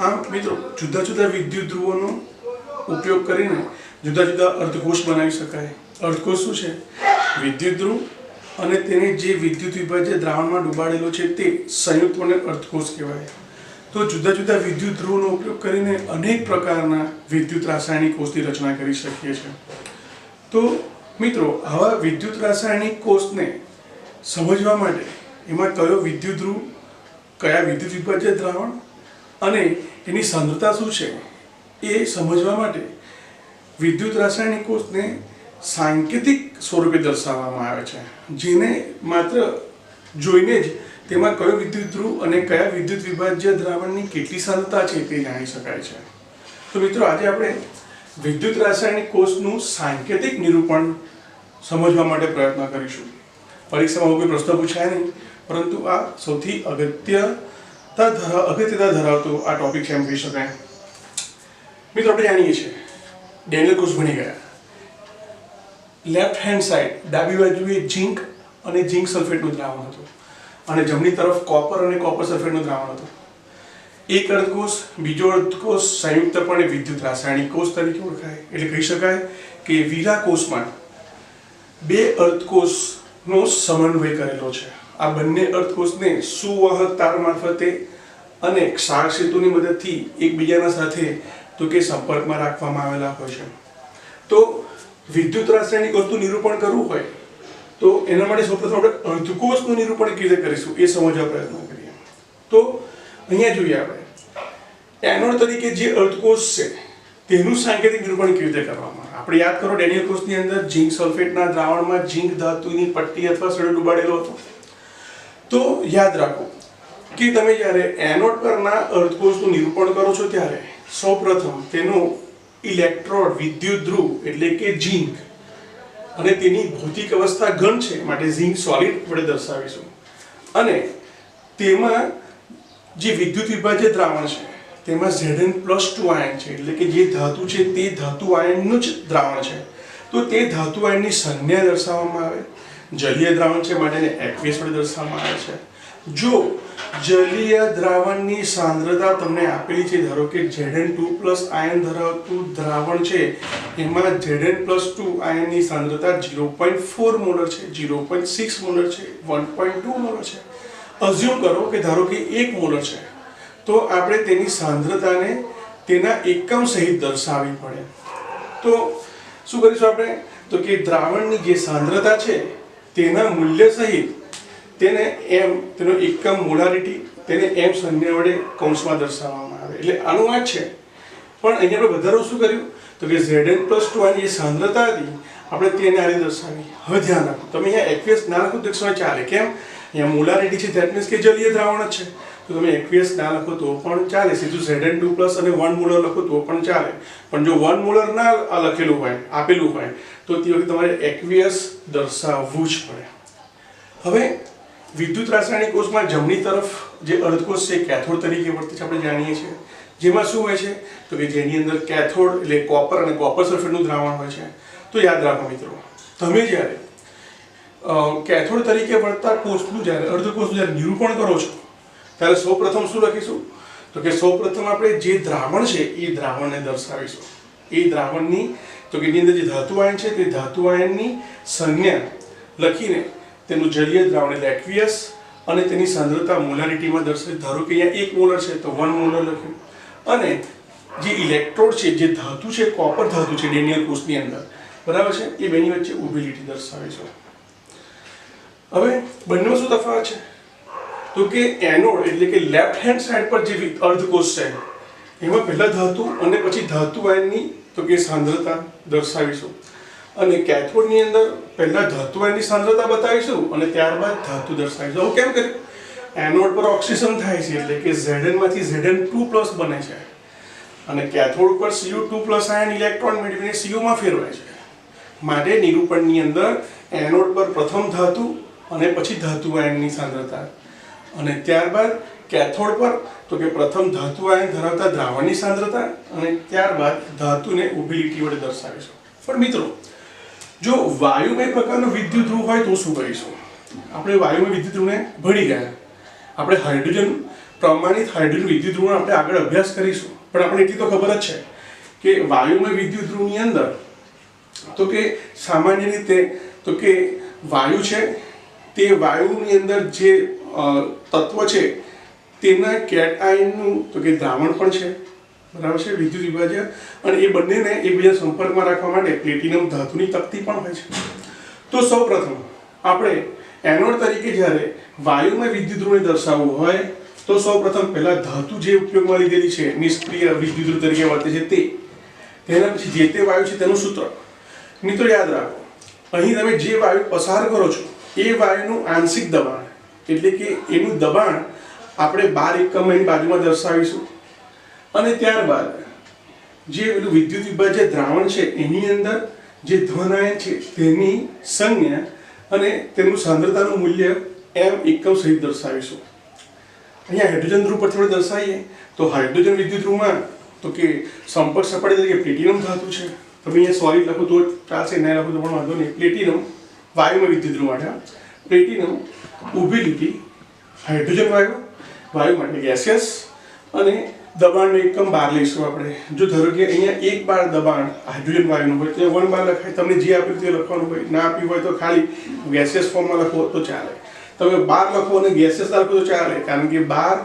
આમ મિત્રો જુદા જુદા વિદ્યુત ધ્રુવોનો ઉપયોગ કરીને જુદા જુદા અર્ધકોષ બનાવી શકાય. અર્ધકોષ શું છે? વિદ્યુત ધ્રુવ અને તેને જે વિદ્યુત વિભાજ્ય દ્રાવણમાં ડુબાડેલો છે તે સંયુક્તોને અર્ધકોષ કહેવાય. તો જુદા જુદા વિદ્યુત ધ્રુવોનો ઉપયોગ કરીને અનેક પ્રકારના વિદ્યુત રાસાયણિક કોષની રચના કરી શકીએ છીએ. તો મિત્રો આવા વિદ્યુત રાસાયણિક કોષને સમજવા માટે એમાં કયો વિદ્યુત ધ્રુવ, કયા વિદ્યુત વિભાજ્ય દ્રાવણ અને એની સાંદ્રતા શું છે એ સમજવા માટે વિદ્યુત રાસાયણિક કોષને સાંકેતિક સ્વરૂપે દર્શાવવામાં આવે છે, જેને માત્ર જોઈને જ તેમાં કયો વિદ્યુત ધ્રુવ અને કયા વિદ્યુત વિભાજ્ય દ્રાવણની કેટલી સાંદ્રતા છે તે જાણી શકાય છે. તો મિત્રો આજે આપણે વિદ્યુત રાસાયણિક કોષનું સાંકેતિક નિરૂપણ સમજવા માટે પ્રયત્ન કરીશું. પરીક્ષામાં કોઈ પ્રશ્ન પૂછાય નહીં, પરંતુ આ સૌથી અગત્યતા ધરાવતો આ ટોપિક છે એમ કહી શકાય. મિત્રો આપણે જાણીએ છીએ ડેનિયલ કોષ ભણી ગયા. લેફ્ટ હેન્ડ સાઈડ ડાબી બાજુએ ઝીંક અને ઝીંક સલ્ફેટનું દ્રાવણ હતું અને જમણી તરફ કોપર અને કોપર સલ્ફેટનું દ્રાવણ હતું. એક અર્ધકોષ બીજો અર્ધકોષ સંયુક્તપણે વિદ્યુત રાસાયણિક કોષ તરીકે ઓળખાય. એટલે કહી શકાય કે વીરા કોષમાં બે અર્ધકોષનો સમન્વય કરેલો છે. આ બંને અર્ધકોષને સુવાહક તાર મારફતે અને ક્ષાર સેતુની મદદથી એકબીજાના સાથે તો કે સંપર્કમાં રાખવામાં આવેલા હોય છે. તો વિદ્યુત રાસાયણિક કોષનું નિરૂપણ કરવું હોય તો એના માટે સૌપ્રથમ આપણે અર્ધકોષનું નિરૂપણ કેવી રીતે કરીશું એ સમજવા પ્રયત્ન કરીએ. તો અહીંયા જોઈએ આપણે એનોડ તરીકે જે અર્ધકોષ છે તેનું સાંકેતિક નિરૂપણ કેવી રીતે કરવામાં આવે. આપણે યાદ કરો ડેનિયલ કોષની અંદર ઝીંક સલ્ફેટના દ્રાવણમાં ઝીંક ધાતુની પટ્ટી અથવા સળિયો ડુબાડેલો હતો. તો યાદ રાખો કે તમે જ્યારે એનોડ પરના અર્ધકોષનું નિરૂપણ કરો છો ત્યારે સૌપ્રથમ તેનો ઇલેક્ટ્રોડ વિદ્યુત ધ્રુવ એટલે કે ઝીંક અને તેની ભૌતિક અવસ્થા ઘન છે માટે ઝીંક સોલિડ વડે દર્શાવીશું. અને તેમાં જે વિદ્યુત વિભાજ્ય દ્રાવણ છે તેમાં Zn+2 આયન છે, એટલે કે જે ધાતુ છે તે ધાતુ આયનનું જ દ્રાવણ છે. તો તે ધાતુ આયનની સંજ્ઞા દર્શાવવામાં આવે. જલીય દ્રાવણ છે માટે એને એક્વિયસ વડે દર્શાવવામાં આવે છે. જો જલીય દ્રાવણની સાંદ્રતા તમને આપેલી છે, ધારો કે Zn2+ આયન ધરાવતું દ્રાવણ છે એમાં Zn+2 આયનની સાંદ્રતા 0.4 મોલર છે, 0.6 મોલર છે, 1.2 મોલર છે. અઝ્યુમ કરો કે ધારો કે 1 મોલર છે તો આપણે તેની સાંદ્રતાને તેના એકમ સહિત દર્શાવવી પડે. તો શું કરીશું આપણે? તો કે દ્રાવણની જે સાંદ્રતા છે તેના મૂલ્ય સહિત તેને m, તેનો એકમ મોલારિટી, તેને m સંજ્ઞા વડે કૌંસમાં દર્શાવવામાં આવે. એટલે આનું આ છે. પણ અહીંયા આપણે વધારો શું કર્યું? તો કે Zn+2 ની જે સાંદ્રતા હતી આપણે તેને આ રીતે દર્શાવી. હવે ધ્યાન રાખો, તમે અહીંયા એક્વિયસ ના લખો તો ચાલે. કેમ? અહીંયા મોલારિટી છે, ધેટ મીન્સ કે જલીય દ્રાવણ જ છે. તો તમે એક્વિયસ ના લખો તો પણ ચાલે. સીધું Zn2+ અને 1 મોલર લખો તો પણ ચાલે. પણ જો 1 મોલર ના લખેલું હોય, આપેલું હોય તો તે વખતે તમારે એક્વિયસ દર્શાવવું જ પડે. હવે વિદ્યુત રાસાયણિક કોષમાં જમણી તરફ જે અર્ધકોષ છે કેથોડ તરીકે વર્તે છે, આપણે જાણીએ છીએ. જેમાં શું હોય છે? તો કે જેની અંદર કેથોડ એટલે કોપર અને કોપર સલ્ફેટનું દ્રાવણ હોય છે. તો યાદ રાખો મિત્રો, તમે જ્યારે કેથોડ તરીકે વર્તતા કોષનું જ્યારે અર્ધકોષનું જ્યારે નિરૂપણ કરો છો ત્યારે સૌપ્રથમ શું લખીશું? તો કે સૌપ્રથમ આપણે જે દ્રાવણ છે એ દ્રાવણને દર્શાવીશું. એ દ્રાવણની તો કે એની અંદર જે ધાતુ આયન છે તે ધાતુ આયનની સંજ્ઞા લખીને તેનું જલીય દ્રાવણ એટલે એક્વિયસ અને તેની સાંદ્રતા મોલારિટીમાં દર્શાવી. ધારો કે અહીંયા 1 મોલર છે તો 1 મોલર લખ્યું. અને જે ઇલેક્ટ્રોડ છે, જે ધાતુ છે, કોપર ધાતુ છે ડેનિયલ કોષની અંદર, બરાબર છે, એ બેની વચ્ચે ઊભી લીટી દર્શાવીશું. હવે બંનેમાં શું તફાવત છે? તો કે એનોડ એટલે કે લેફ્ટ હેન્ડ સાઈડ પર જે અર્ધકોષ છે એમાં પહેલા ધાતુ અને પછી ધાતુ આયનની તો કે સાંદ્રતા દર્શાવીશું. અને કેથોડની અંદર પહેલા ધાતુ આયનની સાંદ્રતા બતાવીશું અને ત્યારબાદ ધાતુ દર્શાવીશું. આવું કેમ કર્યું? એનોડ પર ઓક્સિડેશન થાય છે એટલે કે Zn માંથી Zn2+ બને છે અને કેથોડ પર Cu2+ આયન ઇલેક્ટ્રોન મેળવીને Cu માં ફેરવાય છે. માટે નિરૂપણની અંદર એનોડ પર પ્રથમ ધાતુ અને પછી ધાતુ આયનની સાંદ્રતા અને ત્યારબાદ કેથોડ પર તો કે પ્રથમ ધાતુ આયન ધરાવતા દ્રાવણની સાંદ્રતા અને ત્યારબાદ ધાતુને ઊભી લીટી વડે દર્શાવીશું. પણ મિત્રો, જો વાયુમય પ્રકારનો વિદ્યુત ધ્રુવ હોય તો શું કરીશું? આપણે વાયુમય વિદ્યુત ધ્રુવને ભણી ગયા. આપણે હાઇડ્રોજન પ્રમાણિત હાઇડ્રોજન વિદ્યુત ધ્રુવનો આપણે આગળ અભ્યાસ કરીશું, પણ આપણે એટલી તો ખબર જ છે કે વાયુમય વિદ્યુત ધ્રુવની અંદર તો કે સામાન્ય રીતે તો કે વાયુ છે, તે વાયુની અંદર જે તત્વ છે તેના કેટઆયનનું તો કે દ્રાવણ પણ છે, બરાબર છે, વિદ્યુત વિભાજ્ય, અને એ બંનેને એકબીજા સંપર્કમાં રાખવા માટે પ્લેટિનમ ધાતુની તકતી પણ હોય છે. તો સૌપ્રથમ આપણે એનોડ તરીકે જ્યારે વાયુમય વિદ્યુત ધ્રુવને દર્શાવવું હોય તો સૌપ્રથમ પહેલા ધાતુ જે ઉપયોગમાં લીધેલી છે નિષ્ક્રિય વિદ્યુત ધ્રુવ તરીકે વર્તે છે તેના પછી જે તે વાયુ છે તેનું સૂત્ર. મિત્રો યાદ રાખો, અહીં તમે જે વાયુ પસાર કરો છો એ વાયુનું આંશિક દબાણ એટલે કે એનું દબાણ આપણે 12 એકમ એની બાજુમાં દર્શાવીશું, અને ત્યારબાદ જે પેલું વિદ્યુત વિભાજ્ય દ્રાવણ છે એની અંદર જે ધન આયન છે તેની સંજ્ઞા અને તેનું સાંદ્રતાનું મૂલ્ય m એકમ સહિત દર્શાવીશું. અહીંયા હાઇડ્રોજન ધ્રુવ પરથી આપણે દર્શાવીએ તો હાઇડ્રોજન વિદ્યુત ધ્રુવમાં તો કે સંપર્ક સપાટી તરીકે પ્લેટિનમ ધાતુ છે. તમે અહીંયા સોલિડ લખો તો ચાલશે, નહીં લખો તો પણ વાંધો નહીં. પ્લેટિનમ વાયુમય વિદ્યુત ધ્રુવ માટે, પ્લેટિનમ ઊભી લીટી હાઇડ્રોજન વાયુ માટે ગેસિયસ, અને દબાણનો એકમ 12 લઈશું આપણે. જો ધારો કે અહીંયા 1 બાર દબાણ હાઇડ્રોજન વાયુનું હોય તો 1 બાર લખાય, તમને જે આપ્યું તે લખવાનું હોય, ના આપ્યું હોય તો ખાલી ગેસિયસ ફોર્મમાં લખો તો ચાલે. તમે 12 લખો અને ગેસિયસ લખો તો ચાલે, કારણ કે 12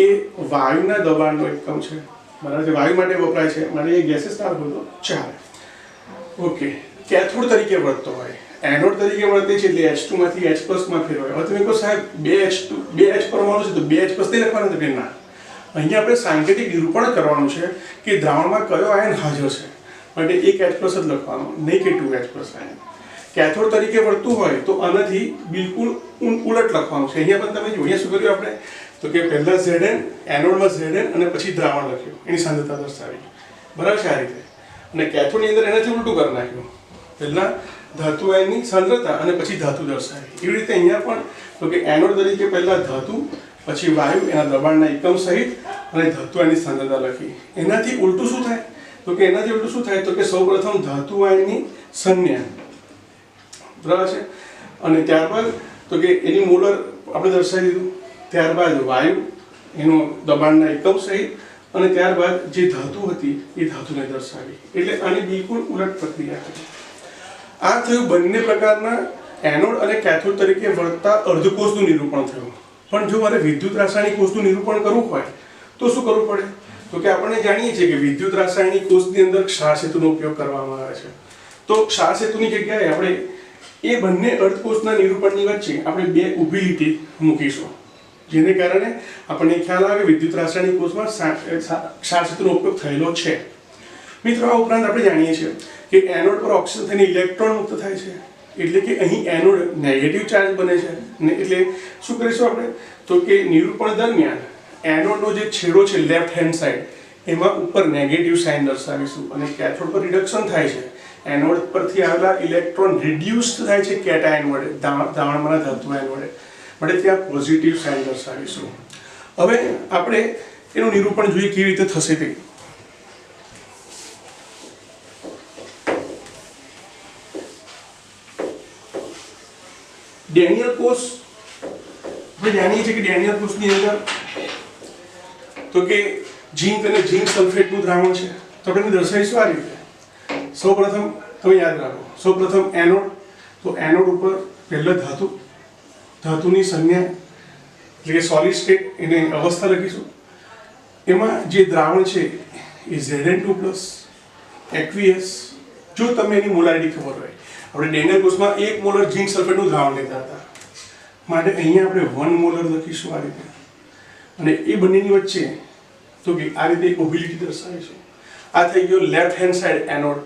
એ વાયુના દબાણનો એકમ છે, બરાબર છે, વાયુ માટે વપરાય છે, માટે એ ગેસિયસ લખો તો ચાલે. ઓકે, કેથોડ તરીકે વર્તતો હોય, એનોડ તરીકે વર્તે છે એટલે H2 માંથી H+ માં ફેરવાય. હવે તમે કહો સાહેબ 2H પરમાણુ છે તો 2H+ નહીં લખવાના છે? ના, અહીંયા આપણે સાંકેતિક નિરૂપણ કરવાનું છે કે દ્રાવણમાં કયો આયન હાજર છે, માટે એક H+ જ લખવાનું, નહીં કે 2H+ આયન. કેથોડ તરીકે વર્તતું હોય તો આનાથી બિલકુલ ઉલટ લખવાનું છે. અહીંયા પણ તમે જો, અહીંયા શું કર્યું આપણે તો કે પહેલા Zn, એનોડમાં Zn અને પછી દ્રાવણ લખ્યું, એની સાંદ્રતા દર્શાવી, બરાબર છે, આ રીતે. અને કેથોડની અંદર એનાથી ઉલટું કરી નાખ્યું, પહેલા ધાતુ આયનની સાંદ્રતા અને પછી ધાતુ દર્શાવી. એવી રીતે અહીંયા પણ તો કે એનોડ તરીકે પહેલા ધાતુ, પછી વાયુ, એના દબાણના એકમ સહિત અને ધાતુ આયનની સાંદ્રતા લખી. એનાથી ઉલટું શું થાય તો કે એનાથી ઉલટું શું થાય તો કે સૌપ્રથમ ધાતુ આયનની સંજ્ઞા, બરાબર છે, અને ત્યારબાદ તો કે એની મોલર આપણે દર્શાવી દીધું, ત્યારબાદ વાયુ એનું દબાણના એકમ સહિત, અને ત્યારબાદ જે ધાતુ હતી એ ધાતુને દર્શાવી. એટલે આની બિલકુલ ઉલટ પ્રક્રિયા હતી. આ થયું બંને પ્રકારના એનોડ અને કેથોડ તરીકે વર્તતા અર્ધકોષનું નિરૂપણ થયું. પણ જો મારે વિદ્યુત રાસાયણિક કોષનું નિરૂપણ કરવું હોય તો શું કરવું પડે તો કે આપણે જાણીએ છીએ કે વિદ્યુત રાસાયણિક કોષની અંદર ક્ષાર સેતુનો ઉપયોગ કરવામાં આવે છે. તો ક્ષાર સેતુની જગ્યાએ આપણે એ બંને અર્ધકોષના નિરૂપણની વચ્ચે આપણે 2 ઊભી લીટી મૂકીશું, જેને કારણે આપણને ખ્યાલ આવે વિદ્યુત રાસાયણિક કોષમાં ક્ષાર સેતુનો ઉપયોગ થયેલો છે. મિત્રો આ ઉપરાંત આપણે જાણીએ છીએ કે એનોડ પર ઓક્સિજન થઈને ઇલેક્ટ્રોન મુક્ત થાય છે, એટલે કે અહીં એનોડ નેગેટિવ ચાર્જ બને છે, ને એટલે શું કરીશું આપણે તો કે નિરૂપણ દરમિયાન એનોડનો જે છેડો છે લેફ્ટ હેન્ડ સાઈડ એમાં ઉપર નેગેટિવ સાઇન દર્શાવીશું, અને કેથોડ પર રિડક્શન થાય છે, એનોડ પરથી આવેલા ઇલેક્ટ્રોન રિડ્યુસ્ડ થાય છે કેટાયન વડે, દ્રાવણમાંના ધાતુ આયન વડે, માટે ત્યાં પોઝિટિવ સાઇન દર્શાવીશું. હવે આપણે એનું નિરૂપણ જોઈએ કેવી રીતે થશે તે. ડેનિયલ કોષ આપણે જાણીએ છીએ કે ડેનિયલ કોષની અંદર તો કે ઝિંક અને ઝિંક સલ્ફેટનું દ્રાવણ છે, તો આપણે દર્શાવીશું આ રીતે. સૌપ્રથમ તમે યાદ રાખો, સૌપ્રથમ એનોડ, તો એનોડ ઉપર પહેલા ધાતુની સંજ્ઞા એટલે કે સોલિડ સ્ટેટ એની અવસ્થા લખીશું. એમાં જે દ્રાવણ છે એ Zn2+ એક્વિયસ. જો તમને એની મોલારિટી ખબર હોય, આપણે ડેનિયલ કોષમાં 1 મોલર ઝિંક સલ્ફેટનું દ્રાવણ લેતા હતા, માટે અહીંયા આપણે 1 મોલર લખીશું આ રીતે, અને એ બંનેની વચ્ચે તો કે આ રીતે એક ઊભી લીટી દર્શાવીશું. આ થઈ ગયો left hand side anode.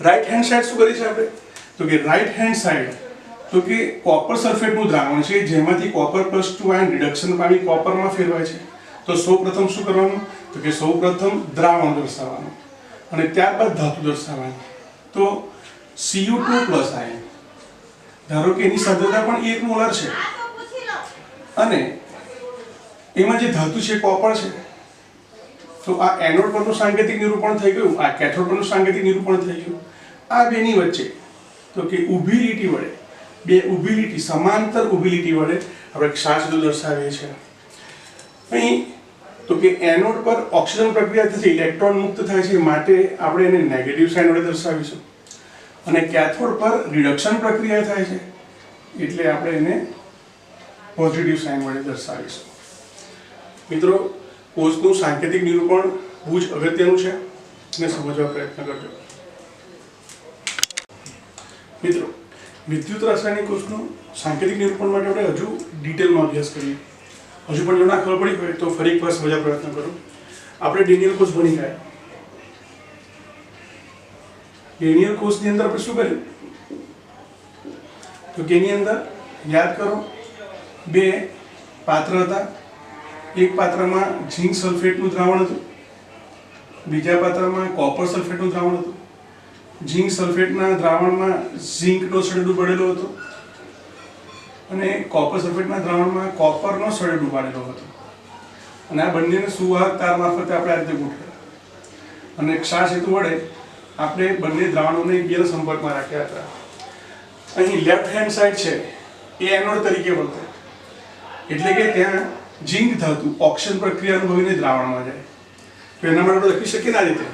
Right hand side શું કરી છે આપણે તો કે રાઈટ હેન્ડ સાઈડ તો કે કોપર સલ્ફેટનું દ્રાવણ છે, જેમાંથી કોપર +2 આયન રિડક્શન પામી કોપરમાં ફેરવાય છે. તો સૌપ્રથમ શું કરવાનું તો કે સૌપ્રથમ દ્રાવણ દર્શાવવાનું, અને ત્યારબાદ ધાતુ દર્શાવવાની. તો Cu2+ આયન, ધારો કે એની સાંદ્રતા પણ 1 મોલર છે, અને એમાં જે ધાતુ છે કોપર છે, તો આ એનોડ પરનું સાંકેતિક નિરૂપણ થઈ ગયું, આ કેથોડ પરનું સાંકેતિક નિરૂપણ થઈ ગયું. આ બેની વચ્ચે તો કે ઊભી લીટી વડે, 2 ઊભી લીટી, સમાંતર ઊભી લીટી વડે આપણે ક્ષાર સેતુ દર્શાવીએ છીએ. અહીં તો કે એનોડ પર ઓક્સિજન પ્રક્રિયાથી ઇલેક્ટ્રોન મુક્ત થાય છે, માટે આપણે એને નેગેટિવ સાઇન વડે દર્શાવીશું. અને કેથોડ પર રિડક્શન પ્રક્રિયા થાય છે એટલે આપણે એને પોઝિટિવ સાઇન વડે દર્શાવીશું. મિત્રો, કોષનું સાંકેતિક નિરૂપણ બહુ જ અગત્યનું છે અને સમજવા પ્રયત્ન કરજો. મિત્રો, વિદ્યુત રાસાયણિક કોષનું સાંકેતિક નિરૂપણ માટે આપણે હજુ ડિટેલમાં અભ્યાસ કરીએ. હજુ પણ જો ના ખબર પડી હોય તો ફરી એકવાર સમજવા પ્રયત્ન કરો. આપણે ડેનિયલ કોષ ભણી ગયા. ડેનિયલ કોષની અંદર આપણે શું કર્યું? તો કે એની અંદર યાદ કરો, બે પાત્ર હતા. એક પાત્રમાં ઝીંક સલ્ફેટનું દ્રાવણ હતું, બીજા પાત્રમાં કોપર સલ્ફેટનું દ્રાવણ હતું. ઝીંક સલ્ફેટના દ્રાવણમાં ઝીંકનો સળિયો ડૂબાડેલો હતો અને કોપર સલ્ફેટના દ્રાવણમાં કોપરનો સળિયો ડૂબાડેલો હતો. અને આ બંનેને સુવાહક તાર મારફતે આપણે આ રીતે ગોઠવ્યા અને ક્ષાર સેતુ વડે આપણે બંને દ્રાવણોને એકબીજાના સંપર્કમાં રાખ્યા હતા. અહીં લેફ્ટ હેન્ડ સાઈડ છે એ એનોડ તરીકે વર્તે, એટલે કે ત્યાં ઝીંક ધાતુ ઓક્સિજન પ્રક્રિયા અનુભવીને દ્રાવણમાં જાય. તો એના માટે લખી શકીએ ને આ રીતે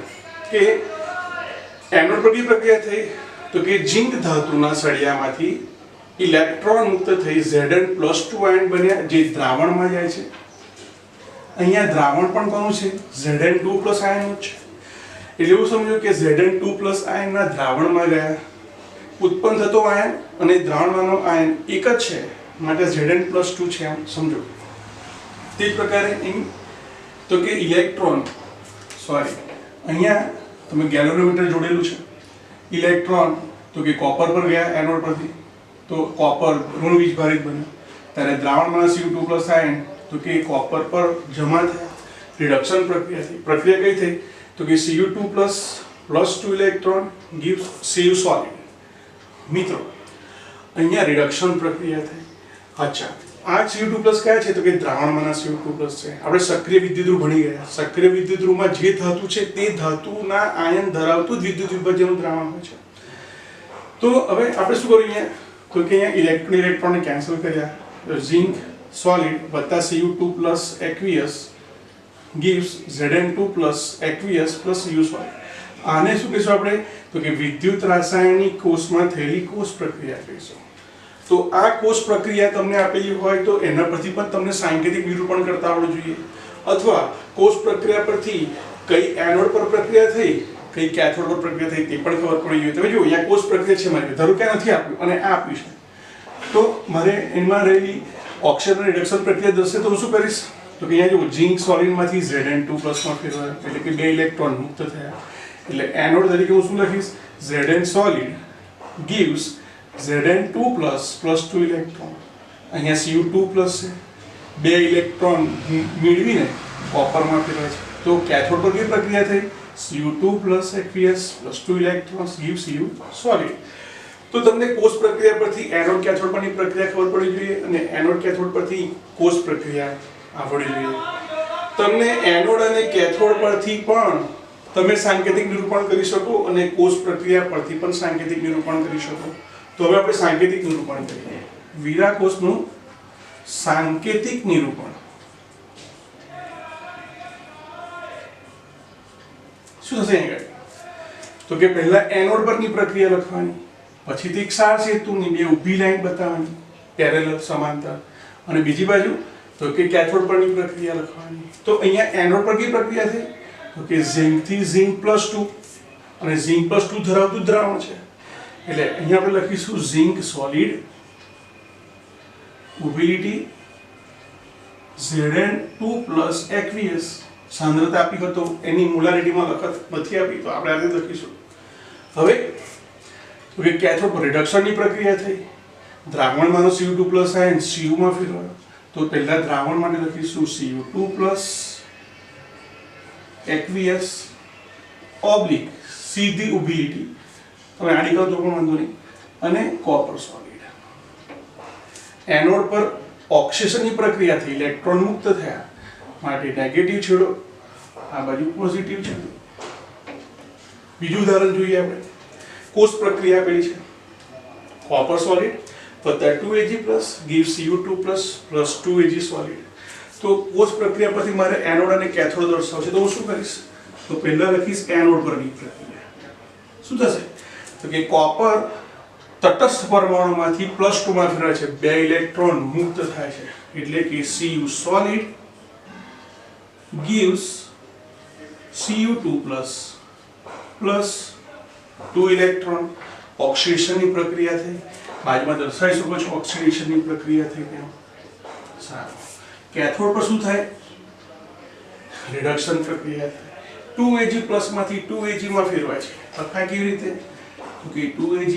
કે એનોડ પર પ્રક્રિયા થઈ તો કે ઝીંક ધાતુના સળિયામાંથી ઇલેક્ટ્રોન મુક્ત થઈ Zn+2 આયન બન્યા, જે દ્રાવણમાં જાય છે. અહીંયા દ્રાવણ પણ કોનું છે? Zn2+ આયનનું છે. એટલે એવું સમજો કે Zn2+ આયનના દ્રાવણમાં ગયા, ઉત્પન્ન થતો આયન અને દ્રાવણમાંનો આયન એક જ છે, માટે Zn+2 છે એમ સમજો. તે જ પ્રકારે અહીં તો કે ઇલેક્ટ્રોન અહીંયા તમે ગેલ્વેનોમીટર જોડેલું છે. ઇલેક્ટ્રોન તો કે કોપર પર ગયા એનોડ પરથી, તો કોપર ઋણ વીજભારિત બન્યું. ત્યારે દ્રાવણમાં Cu2+ આયન તો કે કોપર પર જમા થયા, રિડક્શન પ્રક્રિયા થઈ. પ્રક્રિયા કઈ થઈ? તો કે Cu2++2 electron gives Cu solid. મિત્રો, અહીંયા રિડક્શન પ્રક્રિયા થઈ. અચ્છા, આ Cu2+ કયા છે? તો કે દ્રાવણમાંના Cu2+ છે. આપણે સક્રિય વિદ્યુતધ્રુવ ભણી ગયા. સક્રિય વિદ્યુતધ્રુવમાં જે ધાતુ છે તે ધાતુના આયન ધરાવતું જ વિદ્યુત વિભાજનનું દ્રાવણ હોય છે. તો હવે આપણે શું કર્યું અહીંયા? તો કે અહીંયા ઇલેક્ટ્રોનને કેન્સલ કર્યા. ઝિંક સોલિડ વત્તા Cu2+ aqueous gives Zn2+ aqueous plus U solid. આને શું કહીશું આપણે? તો કે વિદ્યુત રાસાયણિક કોષમાં થયેલી કોષ પ્રક્રિયા કહીશું. તો આ કોષ પ્રક્રિયા તમને આપેલી હોય તો એના પરથી પણ તમને સાંકેતિક નિરૂપણ કરતા આવડવું જોઈએ, અથવા કોષ પ્રક્રિયા પરથી કઈ એનોડ પર પ્રક્રિયા થઈ, કઈ કેથોડ પર પ્રક્રિયા થઈ તે પણ ખબર પડી જોઈએ. તમે જુઓ, અહીંયા કોષ પ્રક્રિયા છે મારી, ધારો કે નથી આપ્યું અને આ આપ્યું છે, તો મારે એમાં રહેલી ઓક્સિજન રિડક્શન પ્રક્રિયા દર્શે તો હું શું કરીશ? તો કે અહીંયા જુઓ, ઝિંક સોલિડમાંથી Zn2+ માં ફેરવાય, એટલે કે 2 ઇલેક્ટ્રોન મુક્ત થયા. એટલે એનોડ તરીકે હું શું લખીશ? Zn solid gives Zn2++2 electron. અહીંયા Cu2+ છે, 2 ઇલેક્ટ્રોન મેળવીને કોપરમાં ફેરવાય છે. તો કેથોડ પર કઈ પ્રક્રિયા થઈ? Cu2+ aqueous plus 2 electrons gives Cu solid. તો તમને કોષ પ્રક્રિયા પરથી એનોડ કેથોડ પરની પ્રક્રિયા ખબર પડી જોઈએ અને એનોડ કેથોડ પરથી કોષ પ્રક્રિયા આવડવી જોઈએ. તમને એનોડ અને કેથોડ પરથી પણ તમે સાંકેતિક નિરૂપણ કરી શકો અને કોષ પ્રક્રિયા પરથી પણ સાંકેતિક નિરૂપણ કરી શકો. તો હવે આપણે સાંકેતિક નિરૂપણ કરીએ. વીરા કોષનું સાંકેતિક નિરૂપણ શું થશે અહીંયા? તો કે પહેલા એનોડ પરની પ્રક્રિયા લખવાની, પછીથી ક્ષાર સેતુની 2 ઊભી લાઈન બતાવવાની પેરેલલ સમાંતર, અને બીજી બાજુ તો કે કેથોડ પરની પ્રક્રિયા લખવાની. તો અહીંયા એનોડ પર કઈ પ્રક્રિયા થઈ? તો કે ઝિંક થી Zinc+2, અને Zinc+2 ધરાવતું દ્રાવણ છે, એટલે અહીંયા આપણે લખીશું zinc solid mobility Zn2+ aqueous. સાંદ્રતા આપી હતો એની મોલારિટીમાં લખત નથી આપી, તો આપણે આ રીતે લખીશું. હવે તો કે કેથોડ પર રિડક્શનની પ્રક્રિયા થઈ, દ્રાવણમાંનો Cu2+ આયન Cu માં ફેરવાયો. તો પહેલા દ્રાવણ માટે લખીશું Cu2+ aqueous ઓબ્લિક સીધી ઊભી લીટી, તમે આડી કરો તો પણ વાંધો નહીં, અને કોપર સોલિડ. એનોડ પર ઓક્સિડેશનની પ્રક્રિયાથી ઇલેક્ટ્રોન મુક્ત થયા, માટે નેગેટિવ છેડો, આ બાજુ પોઝિટિવ છેડો. બીજું ઉદાહરણ જોઈએ આપણે. કોષ પ્રક્રિયા આપેલી છે. કોપર સોલિડ વત્તા 2Ag+ gives Cu2+ plus 2Ag solid. તો કોષ પ્રક્રિયા પરથી મારે એનોડ અને કેથોડ દર્શાવશે તો હું શું કરીશ તો પહેલા લખીશ એનોડ પરની પ્રક્રિયા શું થશે તો કે કોપર તટસ્થ પરમાણુમાંથી +2 માં ફેરવાય છે 2 ઇલેક્ટ્રોન મુક્ત થાય છે એટલે કે Cu solid gives Cu2 plus 2 electron ઓક્સિડેશનની પ્રક્રિયા થઈ બાજુમાં દર્શાવી શકો છો ઓક્સિડેશનની પ્રક્રિયા થઈ કેમ સારું કેથોડ પર શું થાય રિડક્શન પ્રક્રિયા થાય 2Ag+ માંથી 2Ag માં ફેરવાય છે લખાય કેવી રીતે તો કે 2Ag+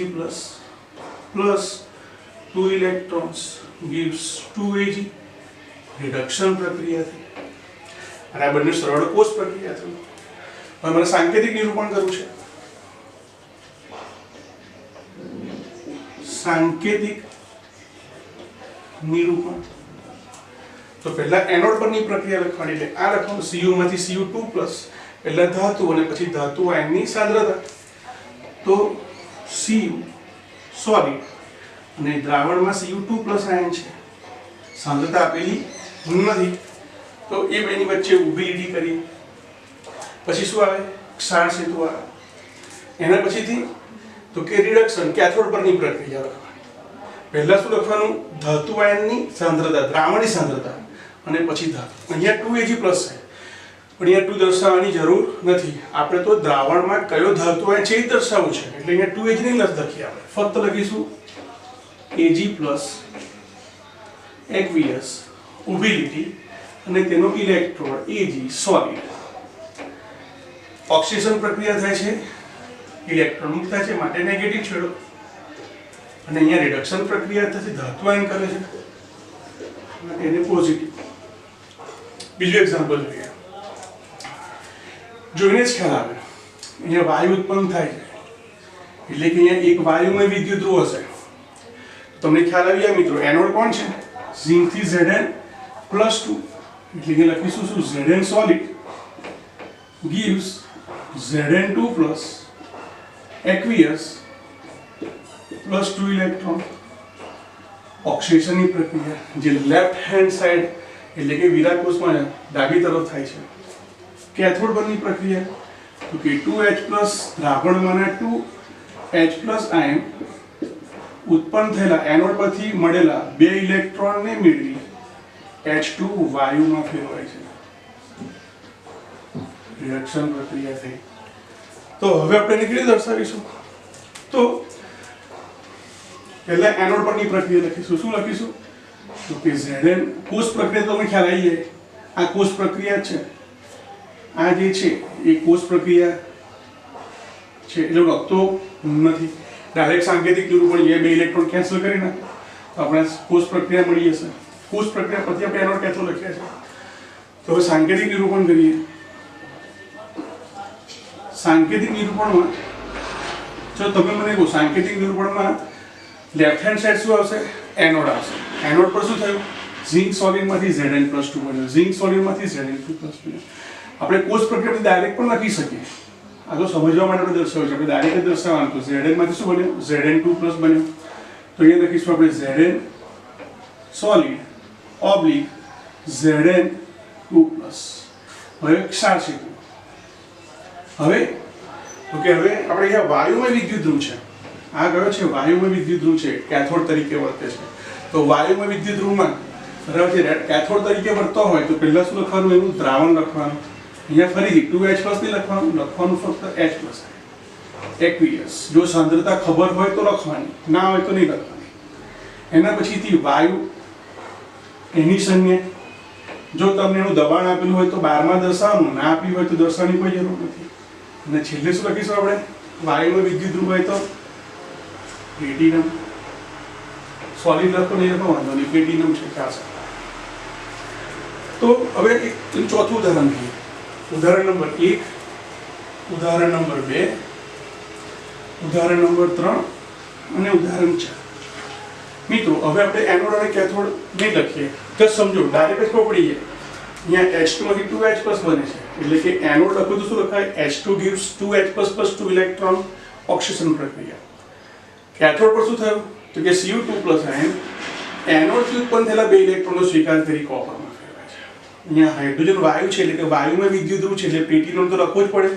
plus 2 electrons gives 2Ag reduction પ્રક્રિયા થઈ અને આ બંને સરળ કોષ પ્રક્રિયા થઈ હવે મને સાંકેતિક નિરૂપણ કરવું છે सांकेतिक निरूपण तो पहला एनोड पर प्रक्रिया लखवानी એટલે આ લખવાનું Cu માંથી Cu2 પહેલા ધાતુ અને પછી ધાતુ આયનની સાંદ્રતા તો Cu સોલિડ અને દ્રાવણમાં Cu2 આયન છે સાંદ્રતા આપેલી નથી તો એ બેની વચ્ચે ઊભી લીટી કરી પછી શું આવે ક્ષાર સેતુ આવે એના પછીથી તો કે રિડક્શન કેથોડ પરની પ્રક્રિયા લખવાની પહેલા શું લખવાનું ધાતુ આયનની સાંદ્રતા દ્રાવણની સાંદ્રતા અને પછી ધાતુ અહીંયા 2Ag+ છે પણ અહીંયા 2 દર્શાવવાની જરૂર નથી આપણે તો દ્રાવણમાં કયો ધાતુ આયન છે એ દર્શાવવું છે એટલે અહીંયા 2Ag નહીં લખીએ આપણે ફક્ત લખીશું Ag+ aqueous ઊભી લીટી અને તેનો ઇલેક્ટ્રોડ Ag સોલિડ ઓક્સિડેશન પ્રક્રિયા થાય છે इलेक्ट्रॉन मुक्त થાય છે માટે નેગેટિવ છેડો અને અહીંયા રિડક્શન પ્રક્રિયા થશે ધાતુ આયન કરે છે માટે એને પોઝિટિવ બીજું એક્ઝામ્પલ જોઈએ જોઈને જ ખ્યાલ આવે અહીંયા વાયુ ઉત્પન્ન થાય છે એટલે કે અહીંયા એક વાયુમય વિદ્યુત ધ્રુવ હશે તમને ખ્યાલ આવી ગયા મિત્રો એનોડ કોણ છે ઝિંક થી Zn +2 એટલે કે લખીશું શું Zn solid gives Zn2 aqueous plus 2 electron ઓક્સિડેશનની પ્રક્રિયા જે લેફ્ટ હેન્ડ સાઈડ એટલે કે વિરા કોષમાં ડાબી તરફ થાય છે કેથોડ પરની પ્રક્રિયા તો કે 2H+ દ્રાવણમાંના 2H+ આયન ઉત્પન્ન થયેલા એનોડ પરથી મળેલા 2 ઇલેક્ટ્રોનને મેળવી H2 વાયુમાં ફેરવાય છે રિડક્શન પ્રક્રિયા થઈ तो હવે આપણે એને કેવી દર્શાવીશું તો પહેલા એનોડ પરની પ્રક્રિયા લખીશું શું લખીશું તો કે Zn કોષ પ્રક્રિયા તો મને ખ્યાલ આવી જાય આ કોષ પ્રક્રિયા છે આ જે છે એ કોષ પ્રક્રિયા છે એટલે લખતો નથી ડાયરેક્ટ સાંકેતિક નિરૂપણ એ 2 ઇલેક્ટ્રોન કેન્સલ કરી નાખો તો આપણે કોષ પ્રક્રિયા મળી જશે કોષ પ્રક્રિયા પછી આપણે એનોડ કેથોડ લખ્યા છે તો હવે સાંકેતિક નિરૂપણ કરીએ सांकेतिक निरूपणમાં જો તમે મને કહો સાંકેતિક નિરૂપણમાં લેફ્ટ હેન્ડ સાઈડ શું આવશે એનોડ આવશે એનોડ પર શું થયું ઝિંક સોલિડમાંથી Zn+2 બન્યું ઝિંક સોલિડમાંથી Zn2+ બન્યું આપણે કોષ પ્રક્રિયા ડાયરેક્ટ પણ લખી શકીએ આ તો સમજવા માટે આપણે દર્શાવ્યું છે આપણે ડાયરેક્ટ દર્શાવવાનું તો Zn માંથી શું બન્યું Zn2+ બન્યું તો અહીંયા લખીશું આપણે Zn solid Zn2+ હવે ક્ષાર સેતુ હવે તો કે હવે આપણે અહીંયા વાયુમય વિદ્યુત ધ્રુવ છે આ કયો છે વાયુમય વિદ્યુત ધ્રુવ છે કેથોડ તરીકે વર્તે છે તો વાયુમય વિદ્યુત ધ્રુવમાં બરાબર છે કેથોડ તરીકે વર્તતો હોય તો પહેલા શું લખવાનું એનું દ્રાવણ લખવાનું અહીંયા ફરીથી 2H+ નહીં લખવાનું ફક્ત H+ aqueous જો સાંદ્રતા ખબર હોય તો લખવાની ના હોય તો નહીં લખવાની એના પછીથી વાયુ એની સંજ્ઞા જો તમને એનું દબાણ આપેલું હોય તો 12 માં દર્શાવવાનું ના આપ્યું હોય તો દર્શાવવાની કોઈ જરૂર નથી અને છેલ્લે શું લખીશું આપણે વાયુમાં વિદ્યુત ધ્રુવ હોય તો પ્લેટિનમ સોલિડ લખો નહીં લખો વાંધો નહીં પ્લેટિનમ છે ખાસ તો હવે એક ચોથું ઉદાહરણ જોઈએ ઉદાહરણ નંબર 1 ઉદાહરણ નંબર 2 ઉદાહરણ નંબર 3 અને ઉદાહરણ 4 મિત્રો હવે આપણે એનોડ અને કેથોડ નહીં લખીએ જસ્ટ સમજો ડાયરેક્ટ જ પકડીએ અહીંયા H2 માંથી 2H+ બને છે એટલે કે એનોડ લખો તો શું લખાય H2 gives 2H+ plus 2 electron oxidation પ્રક્રિયા કેથોડ પર શું થયું તો કે Cu2+ આયન એનોડથી ઉત્પન્ન થયેલા 2 ઇલેક્ટ્રોનનો સ્વીકાર કરી કોપરમાં ફેરવાય છે અહીંયા હાઇડ્રોજન વાયુ છે એટલે કે વાયુમાં વિદ્યુત ધ્રુવ છે એટલે પ્લેટિનમ તો લખવો જ પડે.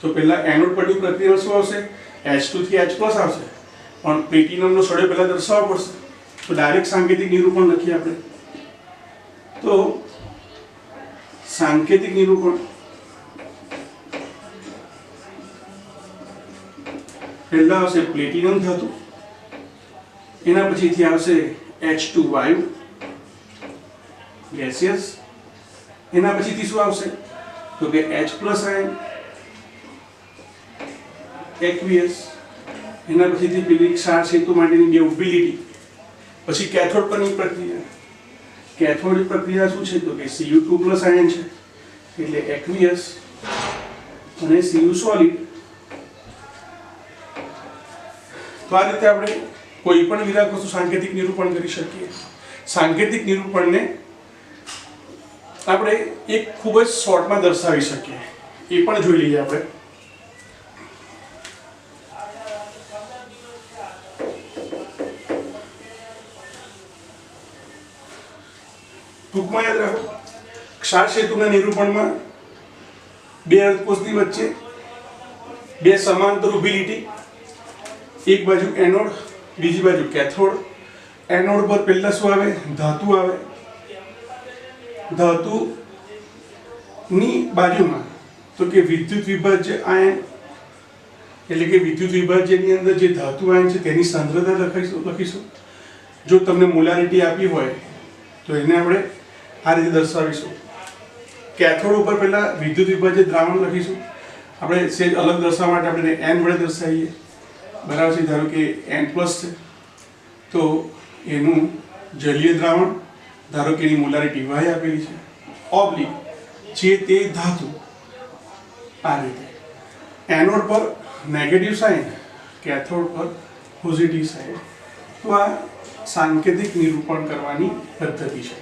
તો પહેલાં એનોડ પરની પ્રક્રિયા શું આવશે? H2 થી H+ આવશે, પણ પ્લેટિનમનો સળિયો પહેલાં દર્શાવવો પડશે. તો ડાયરેક્ટ સાંકેતિક નિરૂપણ લખીએ આપણે. તો સાંકેતિક નિરૂપણ પહેલા આવશે પ્લેટિનમ ધાતુ, એના પછીથી આવશે H2 વાયુ ગેસિયસ, એના પછીથી શું આવશે તો કે H+ આયન એક્વિયસ, એના પછીથી પેલી ક્ષાર સેતુ માટેની બે ઉબિલિટી. પછી કેથોડ પરની પ્રક્રિયા. કેથોડ પ્રક્રિયા શું છે તો કે Cu2+ આયન છે એટલે એક્વિયસ અને Cu સોલિડ. તો આ રીતે આપણે કોઈ પણ વિરાક વસ્તુ સાંકેતિક નિરૂપણ કરી શકીએ. સાંકેતિક નિરૂપણને આપણે એક ખૂબ જ શોર્ટમાં દર્શાવી શકીએ, એ પણ જોઈ લઈએ આપણે. ટૂંકમાં યાદ રાખો, ક્ષાર સેતુના નિરૂપણમાં બે અર્ધકોષની વચ્ચે બે સમાંતર ઉભી એક બાજુ એનોડ, બીજી બાજુ કેથોડ. એનોડ પર પહેલા શું આવે? ધાતુ આવે. ધાતુની બાજુમાં તો કે વિદ્યુત વિભાજ્ય આયન, એટલે કે વિદ્યુત વિભાજ્યની અંદર જે ધાતુ આયન છે તેની સાંદ્રતા લખીશું. જો તમને મોલારિટી આપી હોય તો એને આપણે આ રીતે દર્શાવીશું. કેથોડ ઉપર પહેલા વિદ્યુત વિભાજ્ય દ્રાવણ લખીશું. આપણે સેજ અલગ દર્શાવવા માટે આપણે n વડે દર્શાવીએ. બરાબર છે. ધારો કે n+ છે તો એનું જલીય દ્રાવણ, ધારો કે એની મોલારિટી y આપેલી છે, ઓબ્લિક જે તે ધાતુ. આ રીતે એનોડ પર નેગેટિવ સાઇન, કેથોડ પર પોઝિટિવ સાઇન. તો આ સાંકેતિક નિરૂપણ કરવાની પદ્ધતિ છે.